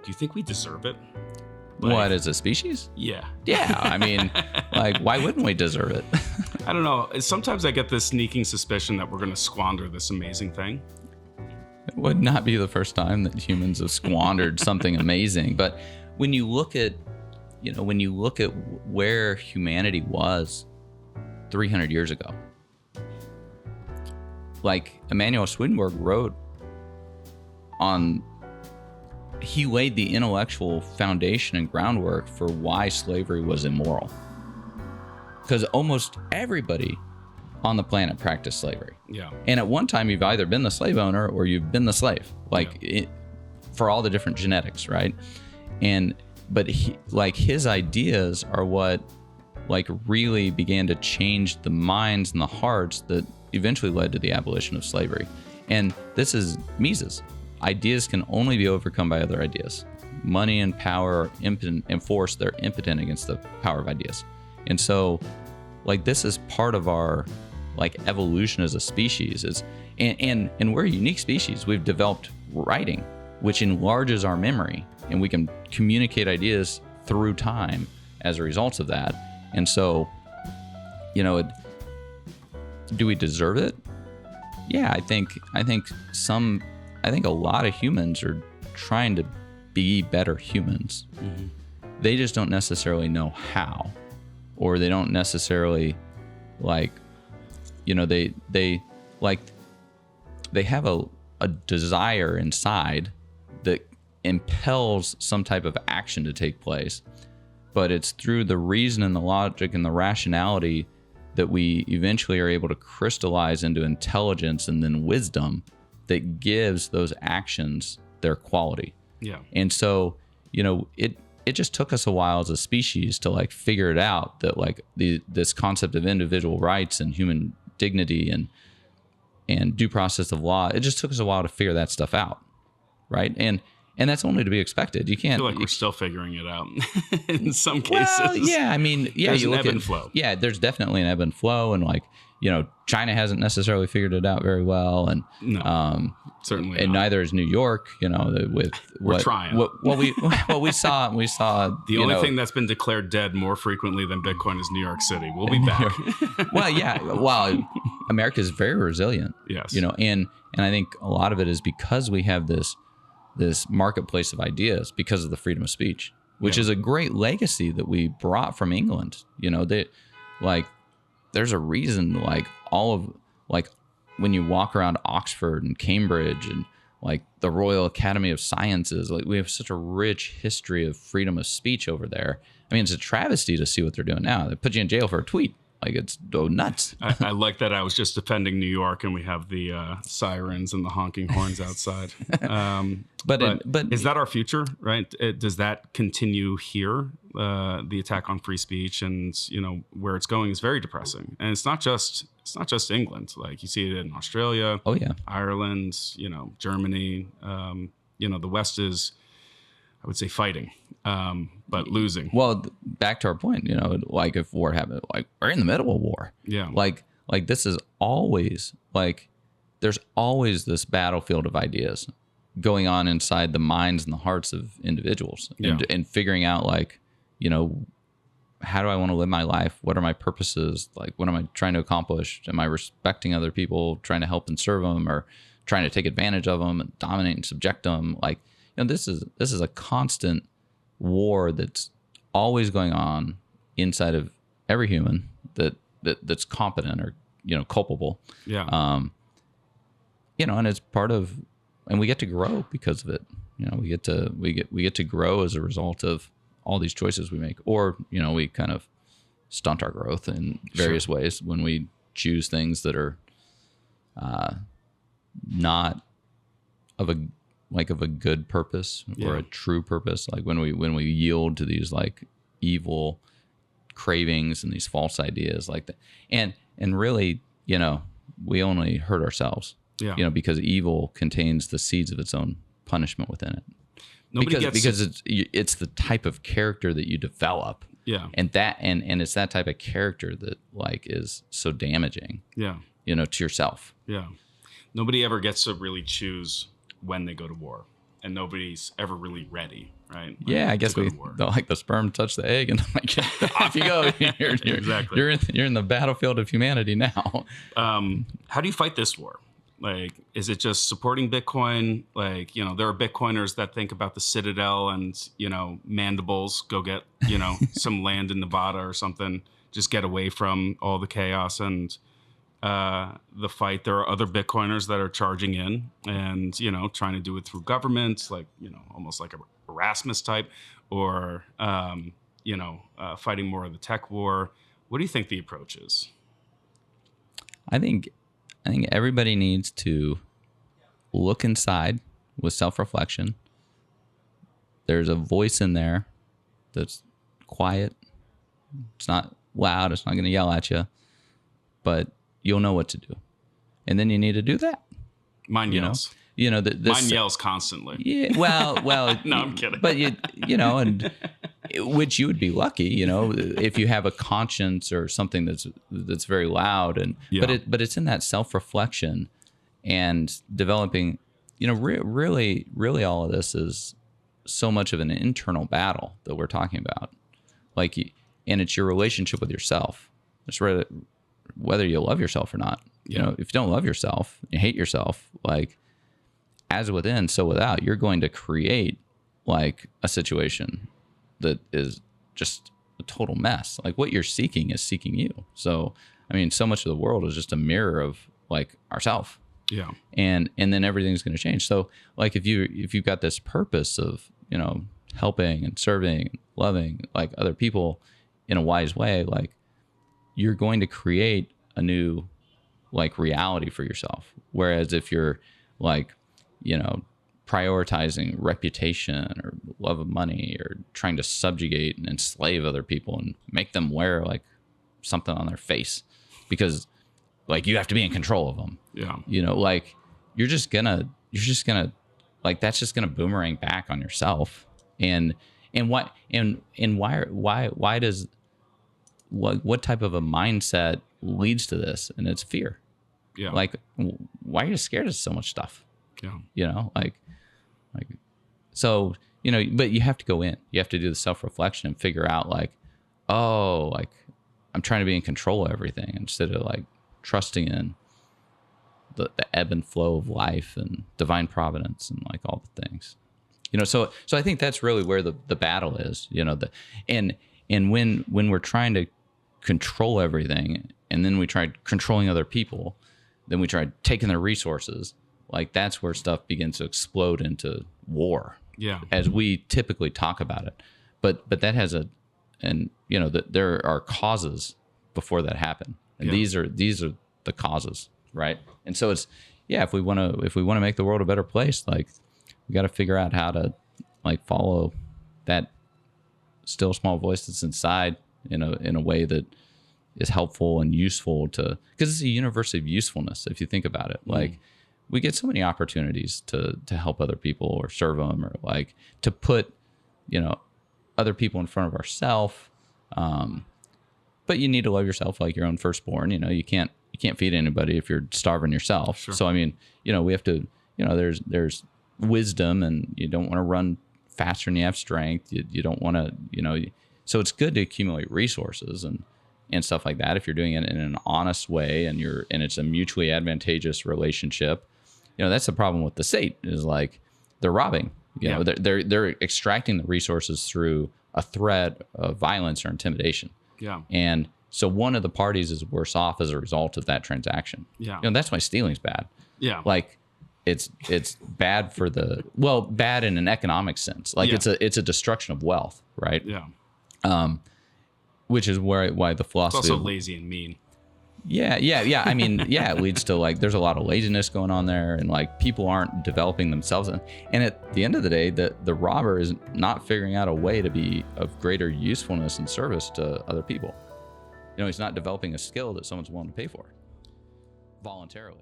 you think we deserve it? What, as a species? Yeah. Yeah. I mean, like, why wouldn't we deserve it? I don't know. Sometimes I get this sneaking suspicion that we're going to squander this amazing thing. It would not be the first time that humans have squandered something amazing. But when you look at, where humanity was 300 years ago, like Emanuel Swedenborg wrote he laid the intellectual foundation and groundwork for why slavery was immoral. Because almost everybody on the planet practiced slavery. Yeah. And at one time, you've either been the slave owner or you've been the slave, for all the different genetics, right? But his ideas are what really began to change the minds and the hearts that eventually led to the abolition of slavery. And this is Mises. Ideas can only be overcome by other ideas. Money and power are impotent, and force, they're impotent against the power of ideas. And so, this is part of our, evolution as a species. And we're a unique species. We've developed writing, which enlarges our memory, and we can communicate ideas through time as a result of that. And so, do we deserve it? Yeah, I think a lot of humans are trying to be better humans. Mm-hmm. They just don't necessarily know how, or they don't necessarily they have a desire inside that impels some type of action to take place, but it's through the reason and the logic and the rationality that we eventually are able to crystallize into intelligence and then wisdom that gives those actions their quality. Yeah. And so, it just took us a while as a species to figure it out, that this concept of individual rights and human dignity and due process of law, it just took us a while to figure that stuff out. Right. And that's only to be expected. You can't. I feel like we're still figuring it out in some cases. Well, yeah. I mean, yeah. There's an ebb and flow. Yeah, there's definitely an ebb and flow, and China hasn't necessarily figured it out very well, and certainly, and not. Neither is New York. We're trying. We saw. The only thing that's been declared dead more frequently than Bitcoin is New York City. We'll be back. Well, yeah. Well, America is very resilient. Yes. And I think a lot of it is because we have this marketplace of ideas because of the freedom of speech, which is a great legacy that we brought from England. There's a reason, when you walk around Oxford and Cambridge and the Royal Academy of Sciences, we have such a rich history of freedom of speech over there. I mean, it's a travesty to see what they're doing now. They put you in jail for a tweet. It's nuts. I like that. I was just defending New York, and we have the sirens and the honking horns outside. But is that our future? Right? Does that continue here? The attack on free speech, and where it's going is very depressing. And it's not just England. You see it in Australia. Oh yeah, Ireland. Germany. The West is, I would say, fighting, but losing. Well, back to our point, if war happened, we're in the middle of war. Yeah. This is always there's always this battlefield of ideas going on inside the minds and the hearts of individuals, and figuring out how do I want to live my life? What are my purposes? What am I trying to accomplish? Am I respecting other people, trying to help and serve them, or trying to take advantage of them and dominate and subject them? This is a constant war that's always going on inside of every human that's competent or culpable. Yeah. And it's part of, and we get to grow because of it. We get to grow as a result of all these choices we make, or we kind of stunt our growth in various ways when we choose things that are not of a good purpose or a true purpose. When we yield to these evil cravings and these false ideas like that, and really, we only hurt ourselves. Yeah. Because evil contains the seeds of its own punishment within it. Because it's the type of character that you develop. Yeah. And it's that type of character that is so damaging. Yeah. To yourself. Yeah. Nobody ever gets to really choose when they go to war. and nobody's ever really ready, right? Like, yeah, I guess we don't like the sperm touch the egg, and like, off you go. Exactly. You're in the battlefield of humanity now. How do you fight this war? Like, is it just supporting Bitcoin? Like, there are Bitcoiners that think about the Citadel and, mandibles, go get, some land in Nevada or something, just get away from all the chaos and the fight. There are other Bitcoiners that are charging in and, trying to do it through governments, like, almost like a Erasmus type, or, fighting more of the tech war. What do you think the approach is? I think everybody needs to look inside with self-reflection. There's a voice in there that's quiet. It's not loud. It's not going to yell at you, but you'll know what to do. And then you need to do that. Mine yells. Mine yells constantly. Yeah. Well. No, I'm kidding. But and which you would be lucky, if you have a conscience or something that's very loud, and but it's in that self-reflection and developing. Really, all of this is so much of an internal battle that we're talking about, and it's your relationship with yourself. It's whether you love yourself or not. If you don't love yourself, you hate yourself, as within, so without, you're going to create a situation that is just a total mess. What you're seeking is seeking you. So, so much of the world is just a mirror of ourself. Yeah. And then everything's going to change. So if you've got this purpose of, helping and serving and loving other people in a wise way, you're going to create a new reality for yourself. Whereas if you're prioritizing reputation or love of money or trying to subjugate and enslave other people and make them wear something on their face because you have to be in control of them. Yeah. You're just gonna that's just gonna boomerang back on yourself. And what type of a mindset leads to this? And it's fear. Yeah. Why are you scared of so much stuff? Yeah. So, but you have to go in. You have to do the self-reflection and figure out I'm trying to be in control of everything instead of trusting in the ebb and flow of life and divine providence and all the things. So I think that's really where the battle is, and when we're trying to control everything and then we try controlling other people, then we try taking their resources, that's where stuff begins to explode into war. Yeah. As we typically talk about it. But that has there are causes before that happen. And these are the causes, right? And so it's, if we want to make the world a better place, we got to figure out how to follow that still small voice that's inside in a way that is helpful and useful because it's a university of usefulness. If you think about it, we get so many opportunities to help other people or serve them or to put, other people in front of ourselves. But you need to love yourself like your own firstborn. You can't feed anybody if you're starving yourself. Sure. So, we have to, there's wisdom, and you don't want to run faster than you have strength. You don't want to, so it's good to accumulate resources and stuff like that if you're doing it in an honest way and it's a mutually advantageous relationship. That's the problem with the state is they're robbing. They're extracting the resources through a threat of violence or intimidation. Yeah. And so one of the parties is worse off as a result of that transaction. Yeah. That's why stealing's bad. Yeah. It's bad for bad in an economic sense. It's a destruction of wealth, right? Yeah. Which is why the philosophy. It's also lazy and mean. Yeah. It leads to there's a lot of laziness going on there, and people aren't developing themselves. And at the end of the day, the robber is not figuring out a way to be of greater usefulness and service to other people. He's not developing a skill that someone's willing to pay for voluntarily.